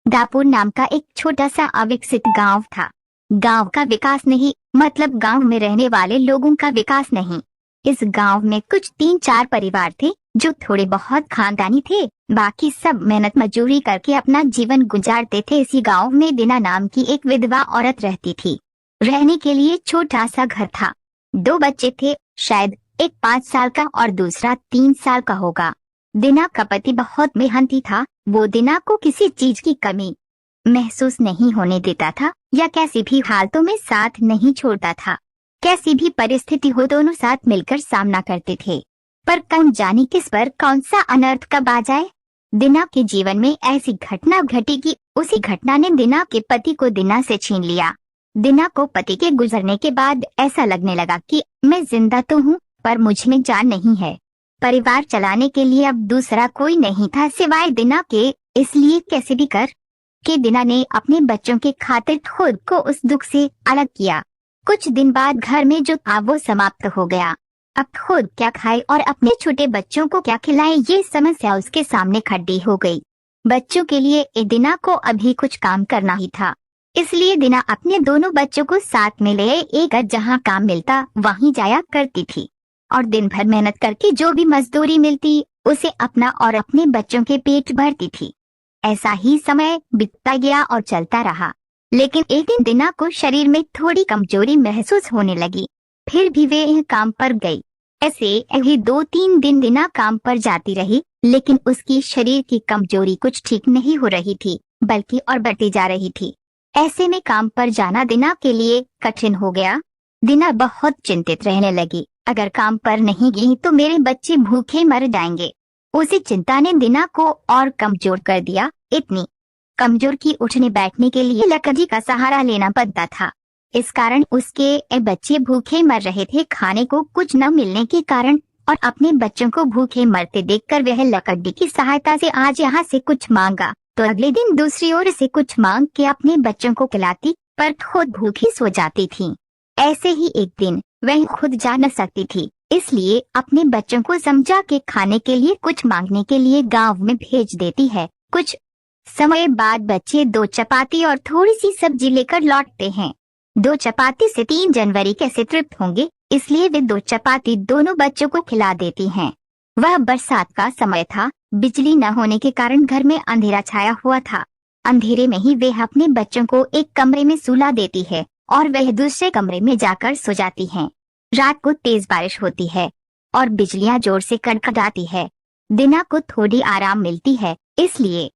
दापुर नाम का एक छोटा सा अविकसित गांव था। गांव का विकास नहीं, मतलब गांव में रहने वाले लोगों का विकास नहीं। इस गांव में कुछ 3-4 परिवार थे जो थोड़े बहुत खानदानी थे, बाकी सब मेहनत मजदूरी करके अपना जीवन गुजारते थे। इसी गांव में दीना नाम की एक विधवा औरत रहती थी। रहने के लिए छोटा सा घर था। 2 बच्चे थे, शायद एक 5 साल का और दूसरा 3 साल का होगा। दीना का पति बहुत मेहनती था। वो दीना को किसी चीज की कमी महसूस नहीं होने देता था या कैसी भी हालतों में साथ नहीं छोड़ता था। कैसी भी परिस्थिति हो दोनों साथ मिलकर सामना करते थे। पर कौन जाने किस पर कौन सा अनर्थ कब आ जाए। दीना के जीवन में ऐसी घटना घटी कि उसी घटना ने दीना के पति को दीना से छीन लिया। दीना को पति के गुजरने के बाद ऐसा लगने लगा कि मैं जिंदा तो हूँ पर मुझ में जान नहीं है। परिवार चलाने के लिए अब दूसरा कोई नहीं था सिवाय दीना के। इसलिए कैसे भी कर के दीना ने अपने बच्चों के खातिर खुद को उस दुख से अलग किया। कुछ दिन बाद घर में जो था वो समाप्त हो गया। अब खुद क्या खाए और अपने छोटे बच्चों को क्या खिलाए, ये समस्या उसके सामने खड़ी हो गई। बच्चों के लिए दीना को अभी कुछ काम करना ही था। इसलिए दीना अपने दोनों बच्चों को साथ में ले एक जहाँ काम मिलता वहीं जाया करती थी और दिन भर मेहनत करके जो भी मजदूरी मिलती उसे अपना और अपने बच्चों के पेट भरती थी। ऐसा ही समय बीतता गया और चलता रहा। लेकिन एक दिन दीना को शरीर में थोड़ी कमजोरी महसूस होने लगी। फिर भी वे काम पर गई। ऐसे ही 2-3 दिन दीना काम पर जाती रही, लेकिन उसकी शरीर की कमजोरी कुछ ठीक नहीं हो रही थी, बल्कि और बढ़ती जा रही थी। ऐसे में काम पर जाना दीना के लिए कठिन हो गया। दीना बहुत चिंतित रहने लगी। अगर काम पर नहीं गई तो मेरे बच्चे भूखे मर जाएंगे। उसी चिंता ने दीना को और कमजोर कर दिया। इतनी कमजोर कि उठने बैठने के लिए लकड़ी का सहारा लेना पड़ता था। इस कारण उसके बच्चे भूखे मर रहे थे। खाने को कुछ न मिलने के कारण और अपने बच्चों को भूखे मरते देखकर वह लकड़ी की सहायता से आज यहाँ से कुछ मांगा तो अगले दिन दूसरी ओर से कुछ मांग के अपने बच्चों को खिलाती, पर खुद भूखी सो जाती थी। ऐसे ही एक दिन वह खुद जा न सकती थी, इसलिए अपने बच्चों को समझा के खाने के लिए कुछ मांगने के लिए गांव में भेज देती है। कुछ समय बाद बच्चे 2 चपाती और थोड़ी सी सब्जी लेकर लौटते हैं। 2 चपाती से 3 जनवरी कैसे तृप्त होंगे, इसलिए वे 2 चपाती दोनों बच्चों को खिला देती हैं। वह बरसात का समय था। बिजली न होने के कारण घर में अंधेरा छाया हुआ था। अंधेरे में ही वे अपने बच्चों को एक कमरे में सुला देती है और वह दूसरे कमरे में जाकर सो जाती हैं। रात को तेज बारिश होती है और बिजलियां जोर से कड़कड़ाती है। दीना को थोड़ी आराम मिलती है, इसलिए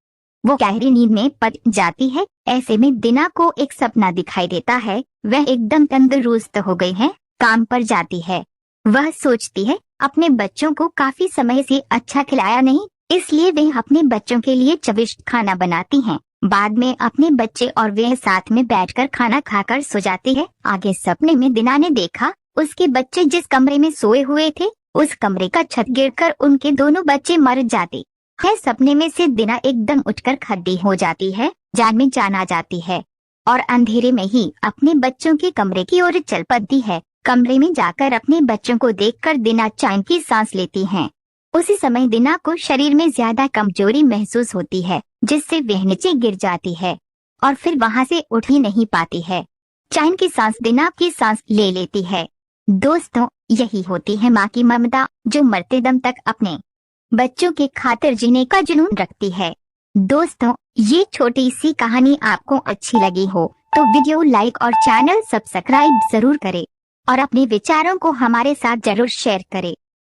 वो गहरी नींद में पड़ जाती है। ऐसे में दीना को एक सपना दिखाई देता है। वह एकदम तंदुरुस्त हो गई है, काम पर जाती है। वह सोचती है अपने बच्चों को काफी समय से अच्छा खिलाया नहीं, इसलिए वह अपने बच्चों के लिए चविष्ट खाना बनाती हैं। बाद में अपने बच्चे और वह साथ में बैठकर खाना खाकर सो जाती है। आगे सपने में दीना ने देखा उसके बच्चे जिस कमरे में सोए हुए थे उस कमरे का छत गिरकर उनके दोनों बच्चे मर जाते हैं। सपने में से दीना एकदम उठकर खड़ी हो जाती है, जान में जान आ जाती है और अंधेरे में ही अपने बच्चों के कमरे की ओर चल पड़ती है। कमरे में जाकर अपने बच्चों को देखकर दीना चैन की सांस लेती है। उसी समय दीना को शरीर में ज्यादा कमजोरी महसूस होती है, जिससे वह नीचे गिर जाती है और फिर वहां से उठ ही नहीं पाती है। चैन की सांस दीना की सांस ले लेती है। दोस्तों, यही होती है माँ की ममता, जो मरते दम तक अपने बच्चों के खातिर जीने का जुनून रखती है। दोस्तों, ये छोटी सी कहानी आपको अच्छी लगी हो तो वीडियो लाइक और चैनल सब्सक्राइब जरूर करें और अपने विचारों को हमारे साथ जरूर शेयर करें।